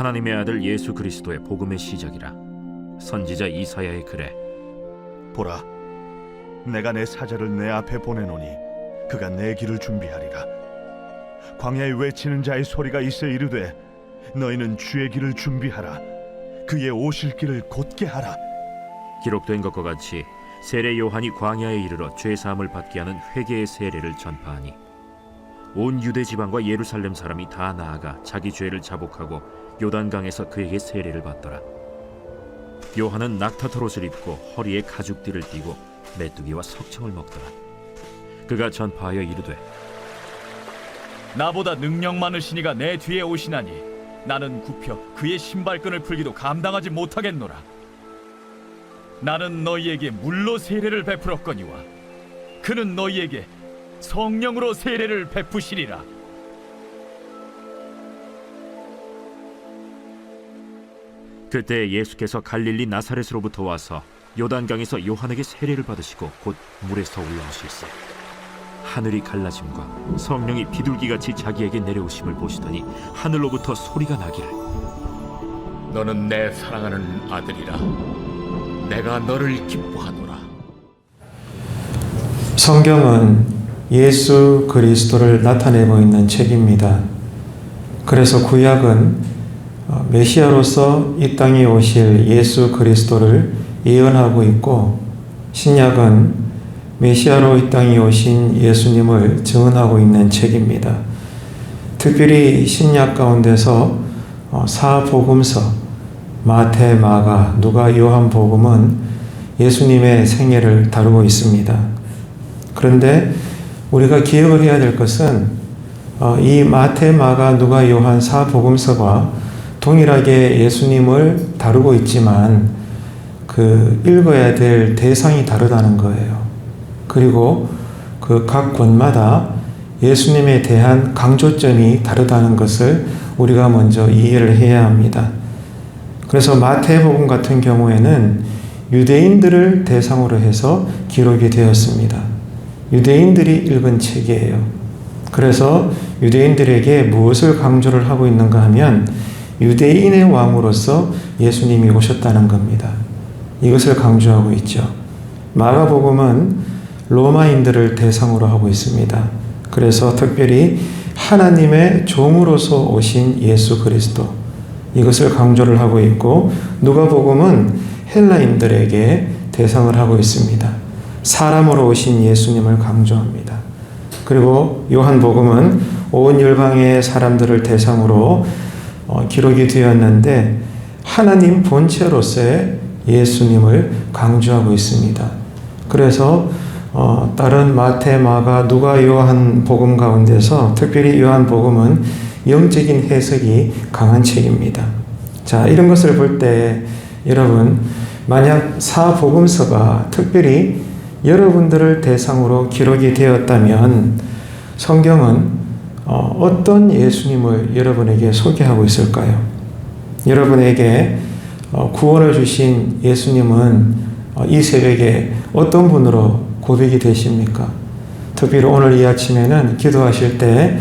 하나님의 아들 예수 그리스도의 복음의 시작이라. 선지자 이사야의 글에 보라, 내가 내 사자를 내 앞에 보내노니 그가 내 길을 준비하리라. 광야에 외치는 자의 소리가 있어 이르되 너희는 주의 길을 준비하라. 그의 오실 길을 곧게 하라. 기록된 것과 같이 세례 요한이 광야에 이르러 죄 사함을 받게 하는 회개의 세례를 전파하니 온 유대 지방과 예루살렘 사람이 다 나아가 자기 죄를 자복하고 요단강에서 그에게 세례를 받더라. 요한은 낙타털 옷을 입고 허리에 가죽띠를 띠고 메뚜기와 석청을 먹더라. 그가 전파하여 이르되 나보다 능력 많으신 이가 내 뒤에 오시나니 나는 굽혀 그의 신발끈을 풀기도 감당하지 못하겠노라. 나는 너희에게 물로 세례를 베풀었거니와 그는 너희에게 성령으로 세례를 베푸시리라. 그때 예수께서 갈릴리 나사렛으로부터 와서 요단강에서 요한에게 세례를 받으시고 곧 물에서 올라오실세 하늘이 갈라짐과 성령이 비둘기같이 자기에게 내려오심을 보시더니 하늘로부터 소리가 나기를 너는 내 사랑하는 아들이라. 내가 너를 기뻐하노라. 성경은 예수 그리스도를 나타내고 있는 책입니다. 그래서 구약은 메시아로서 이 땅에 오실 예수 그리스도를 예언하고 있고, 신약은 메시아로 이 땅에 오신 예수님을 증언하고 있는 책입니다. 특별히 신약 가운데서 사복음서 마태, 마가, 누가, 요한 복음은 예수님의 생애를 다루고 있습니다. 그런데 우리가 기억을 해야 될 것은 이 마태, 마가, 누가, 요한 사복음서가 동일하게 예수님을 다루고 있지만 그 읽어야 될 대상이 다르다는 거예요. 그리고 그 각 권마다 예수님에 대한 강조점이 다르다는 것을 우리가 먼저 이해를 해야 합니다. 그래서 마태복음 같은 경우에는 유대인들을 대상으로 해서 기록이 되었습니다. 유대인들이 읽은 책이에요. 그래서 유대인들에게 무엇을 강조를 하고 있는가 하면 유대인의 왕으로서 예수님이 오셨다는 겁니다. 이것을 강조하고 있죠. 마가복음은 로마인들을 대상으로 하고 있습니다. 그래서 특별히 하나님의 종으로서 오신 예수 그리스도, 이것을 강조를 하고 있고, 누가복음은 헬라인들에게 대상을 하고 있습니다. 사람으로 오신 예수님을 강조합니다. 그리고 요한복음은 온 열방의 사람들을 대상으로 기록이 되었는데 하나님 본체로서의 예수님을 강조하고 있습니다. 그래서 다른 마태, 마가, 누가, 요한 복음 가운데서 특별히 요한 복음은 영적인 해석이 강한 책입니다. 자, 이런 것을 볼 때 여러분, 만약 사복음서가 특별히 여러분들을 대상으로 기록이 되었다면 성경은 어떤 예수님을 여러분에게 소개하고 있을까요? 여러분에게 구원을 주신 예수님은 이 새벽에 어떤 분으로 고백이 되십니까? 특별히 오늘 이 아침에는 기도하실 때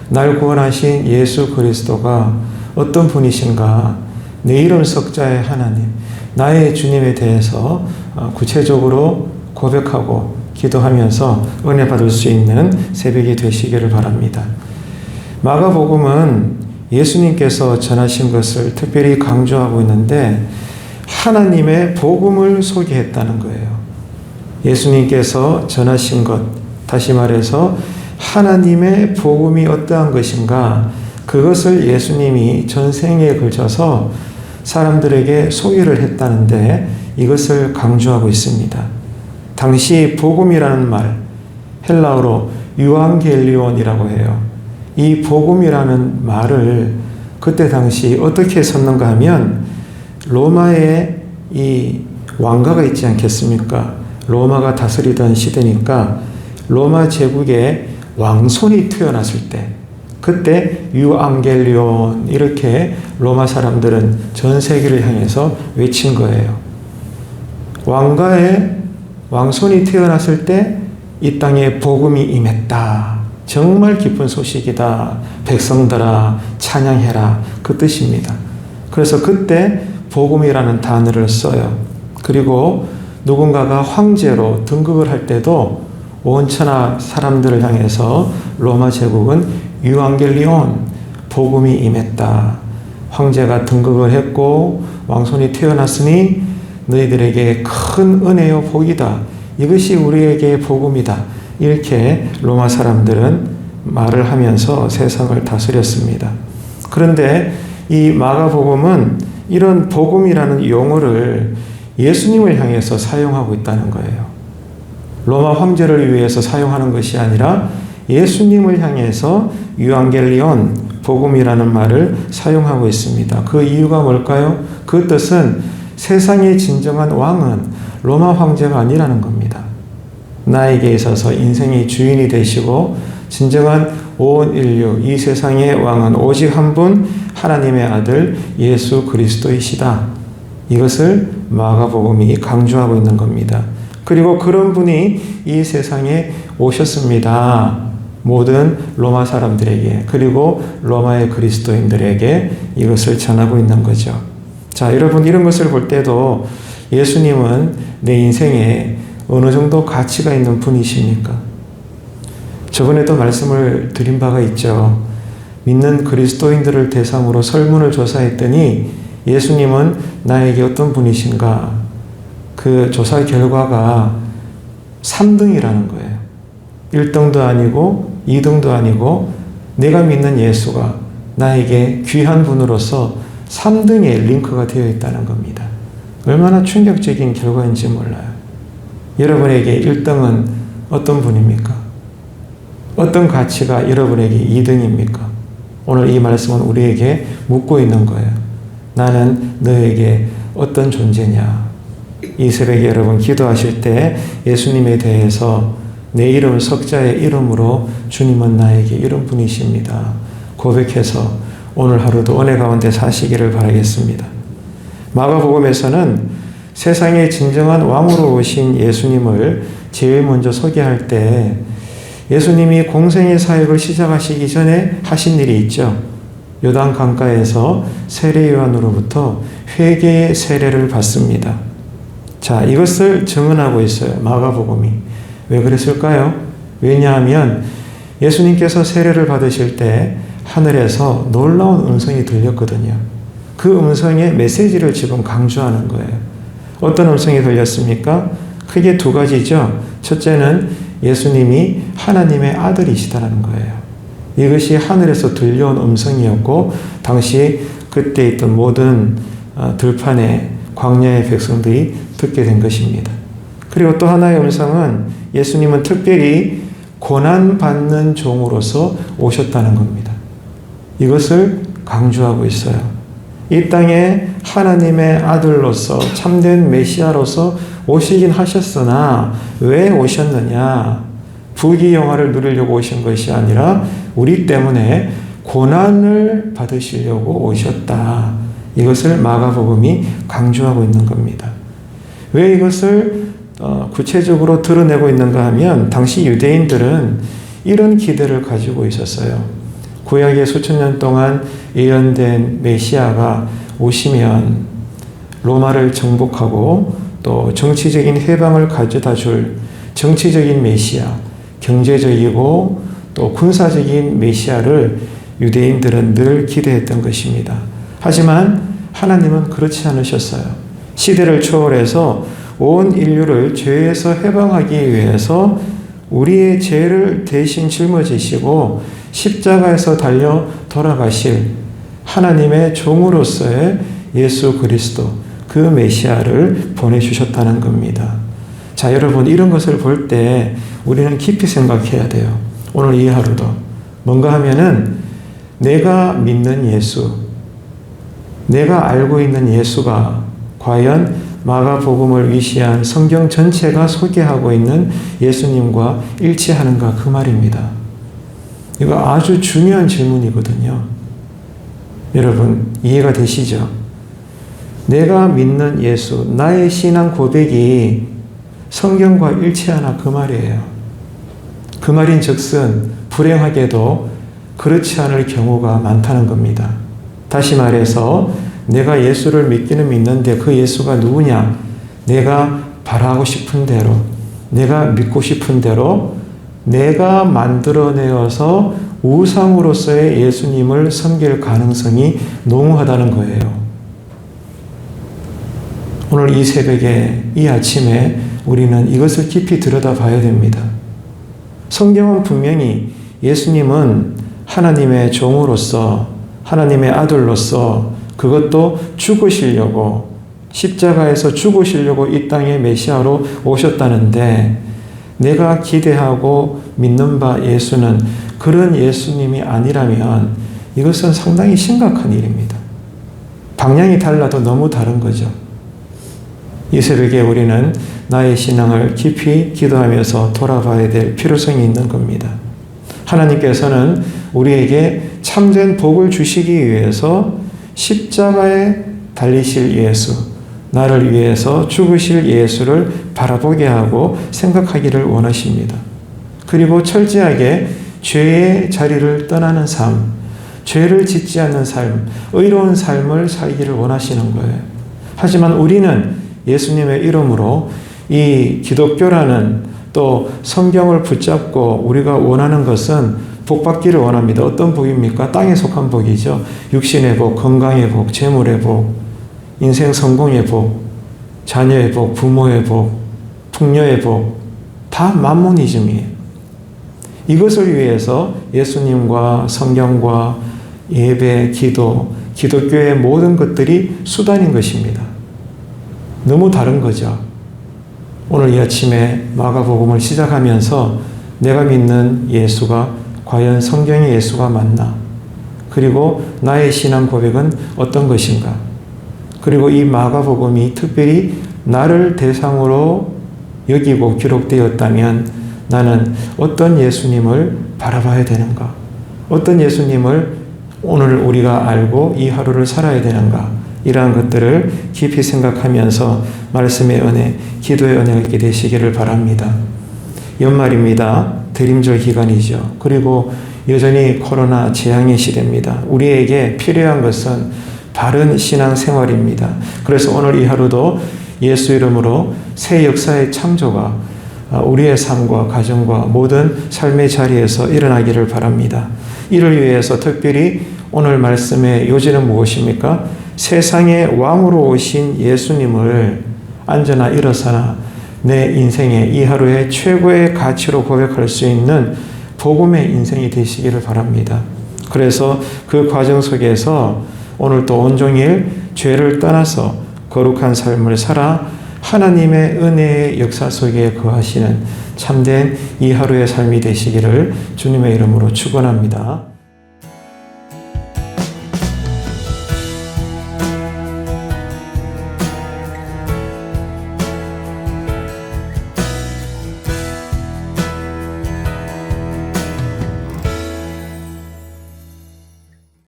날 구원하신 예수 그리스도가 어떤 분이신가, 내 이름 석자의 하나님, 나의 주님에 대해서 구체적으로 고백하고 기도하면서 은혜 받을 수 있는 새벽이 되시기를 바랍니다. 마가복음은 예수님께서 전하신 것을 특별히 강조하고 있는데 하나님의 복음을 소개했다는 거예요. 예수님께서 전하신 것, 다시 말해서 하나님의 복음이 어떠한 것인가, 그것을 예수님이 전생에 걸쳐서 사람들에게 소개를 했다는데 이것을 강조하고 있습니다. 당시 복음이라는 말, 헬라어로 유앙겔리온이라고 해요. 이 복음이라는 말을 그때 당시 어떻게 썼는가 하면 로마에 이 왕가가 있지 않겠습니까? 로마가 다스리던 시대니까 로마 제국에 왕손이 태어났을 때 그때 유앙겔리온 이렇게 로마 사람들은 전 세계를 향해서 외친 거예요. 왕가에 왕손이 태어났을 때 이 땅에 복음이 임했다. 정말 기쁜 소식이다. 백성들아 찬양해라. 그 뜻입니다. 그래서 그때 복음이라는 단어를 써요. 그리고 누군가가 황제로 등극을 할 때도 온 천하 사람들을 향해서 로마 제국은 유앙겔리온, 복음이 임했다. 황제가 등극을 했고 왕손이 태어났으니 너희들에게 큰 은혜요 복이다. 이것이 우리에게 복음이다. 이렇게 로마 사람들은 말을 하면서 세상을 다스렸습니다. 그런데 이 마가복음은 이런 복음이라는 용어를 예수님을 향해서 사용하고 있다는 거예요. 로마 황제를 위해서 사용하는 것이 아니라 예수님을 향해서 유앙겔리온, 복음이라는 말을 사용하고 있습니다. 그 이유가 뭘까요? 그 뜻은 세상의 진정한 왕은 로마 황제가 아니라는 겁니다. 나에게 있어서 인생의 주인이 되시고 진정한 온 인류, 이 세상의 왕은 오직 한 분, 하나님의 아들 예수 그리스도이시다. 이것을 마가복음이 강조하고 있는 겁니다. 그리고 그런 분이 이 세상에 오셨습니다. 모든 로마 사람들에게, 그리고 로마의 그리스도인들에게 이것을 전하고 있는 거죠. 자, 여러분, 이런 것을 볼 때도 예수님은 내 인생에 어느 정도 가치가 있는 분이십니까? 저번에도 말씀을 드린 바가 있죠. 믿는 그리스도인들을 대상으로 설문을 조사했더니 예수님은 나에게 어떤 분이신가? 그 조사 결과가 3등이라는 거예요. 1등도 아니고 2등도 아니고 내가 믿는 예수가 나에게 귀한 분으로서 3등에 링크가 되어 있다는 겁니다. 얼마나 충격적인 결과인지 몰라요. 여러분에게 1등은 어떤 분입니까? 어떤 가치가 여러분에게 2등입니까? 오늘 이 말씀은 우리에게 묻고 있는 거예요. 나는 너에게 어떤 존재냐? 이 새벽에 여러분 기도하실 때 예수님에 대해서 내 이름 석자의 이름으로 주님은 나에게 이런 분이십니다. 고백해서 오늘 하루도 은혜 가운데 사시기를 바라겠습니다. 마가복음에서는 세상의 진정한 왕으로 오신 예수님을 제일 먼저 소개할 때 예수님이 공생의 사역을 시작하시기 전에 하신 일이 있죠. 요단 강가에서 세례 요한으로부터 회개의 세례를 받습니다. 자, 이것을 증언하고 있어요. 마가복음이. 왜 그랬을까요? 왜냐하면 예수님께서 세례를 받으실 때 하늘에서 놀라운 음성이 들렸거든요. 그 음성의 메시지를 지금 강조하는 거예요. 어떤 음성이 들렸습니까? 크게 두 가지죠. 첫째는 예수님이 하나님의 아들이시다라는 거예요. 이것이 하늘에서 들려온 음성이었고 당시 그때 있던 모든 들판의 광야의 백성들이 듣게 된 것입니다. 그리고 또 하나의 음성은 예수님은 특별히 고난받는 종으로서 오셨다는 겁니다. 이것을 강조하고 있어요. 이 땅에 하나님의 아들로서 참된 메시아로서 오시긴 하셨으나 왜 오셨느냐? 부귀영화를 누리려고 오신 것이 아니라 우리 때문에 고난을 받으시려고 오셨다. 이것을 마가복음이 강조하고 있는 겁니다. 왜 이것을 구체적으로 드러내고 있는가 하면 당시 유대인들은 이런 기대를 가지고 있었어요. 구약의 수천 년 동안 예언된 메시아가 오시면 로마를 정복하고 또 정치적인 해방을 가져다 줄 정치적인 메시아, 경제적이고 또 군사적인 메시아를 유대인들은 늘 기대했던 것입니다. 하지만 하나님은 그렇지 않으셨어요. 시대를 초월해서 온 인류를 죄에서 해방하기 위해서 우리의 죄를 대신 짊어지시고 십자가에서 달려 돌아가실 하나님의 종으로서의 예수 그리스도, 그 메시아를 보내주셨다는 겁니다. 자, 여러분, 이런 것을 볼 때 우리는 깊이 생각해야 돼요. 오늘 이 하루도. 뭔가 하면은 내가 믿는 예수, 내가 알고 있는 예수가 과연 마가복음을 위시한 성경 전체가 소개하고 있는 예수님과 일치하는가, 그 말입니다. 이거 아주 중요한 질문이거든요. 여러분, 이해가 되시죠? 내가 믿는 예수, 나의 신앙 고백이 성경과 일치하나, 그 말이에요. 그 말인 즉슨 불행하게도 그렇지 않을 경우가 많다는 겁니다. 다시 말해서 내가 예수를 믿기는 믿는데 그 예수가 누구냐? 내가 바라고 싶은 대로, 내가 믿고 싶은 대로 내가 만들어내어서 우상으로서의 예수님을 섬길 가능성이 농후하다는 거예요. 오늘 이 새벽에, 이 아침에 우리는 이것을 깊이 들여다봐야 됩니다. 성경은 분명히 예수님은 하나님의 종으로서, 하나님의 아들로서 그것도 죽으시려고, 십자가에서 죽으시려고 이 땅에 메시아로 오셨다는데, 내가 기대하고 믿는 바 예수는 그런 예수님이 아니라면 이것은 상당히 심각한 일입니다. 방향이 달라도 너무 다른 거죠. 이 새벽에 우리는 나의 신앙을 깊이 기도하면서 돌아봐야 될 필요성이 있는 겁니다. 하나님께서는 우리에게 참된 복을 주시기 위해서 십자가에 달리실 예수, 나를 위해서 죽으실 예수를 바라보게 하고 생각하기를 원하십니다. 그리고 철저하게 죄의 자리를 떠나는 삶, 죄를 짓지 않는 삶, 의로운 삶을 살기를 원하시는 거예요. 하지만 우리는 예수님의 이름으로 이 기독교라는 또 성경을 붙잡고 우리가 원하는 것은 복받기를 원합니다. 어떤 복입니까? 땅에 속한 복이죠. 육신의 복, 건강의 복, 재물의 복, 인생 성공의 복, 자녀의 복, 부모의 복, 풍요의 복, 다 만모니즘이에요. 이것을 위해서 예수님과 성경과 예배, 기도, 기독교의 모든 것들이 수단인 것입니다. 너무 다른 거죠. 오늘 이 아침에 마가복음을 시작하면서 내가 믿는 예수가 과연 성경의 예수가 맞나? 그리고 나의 신앙 고백은 어떤 것인가? 그리고 이 마가복음이 특별히 나를 대상으로 여기고 기록되었다면 나는 어떤 예수님을 바라봐야 되는가? 어떤 예수님을 오늘 우리가 알고 이 하루를 살아야 되는가? 이러한 것들을 깊이 생각하면서 말씀의 은혜, 기도의 은혜가 있게 되시기를 바랍니다. 연말입니다. 대림절 기간이죠. 그리고 여전히 코로나 재앙의 시대입니다. 우리에게 필요한 것은 바른 신앙생활입니다. 그래서 오늘 이 하루도 예수 이름으로 새 역사의 창조가 우리의 삶과 가정과 모든 삶의 자리에서 일어나기를 바랍니다. 이를 위해서 특별히 오늘 말씀의 요지는 무엇입니까? 세상의 왕으로 오신 예수님을 앉아나 일어서나 내 인생의 이 하루의 최고의 가치로 고백할 수 있는 복음의 인생이 되시기를 바랍니다. 그래서 그 과정 속에서 오늘 또 온종일 죄를 떠나서 거룩한 삶을 살아 하나님의 은혜의 역사 속에 거하시는 참된 이 하루의 삶이 되시기를 주님의 이름으로 축원합니다.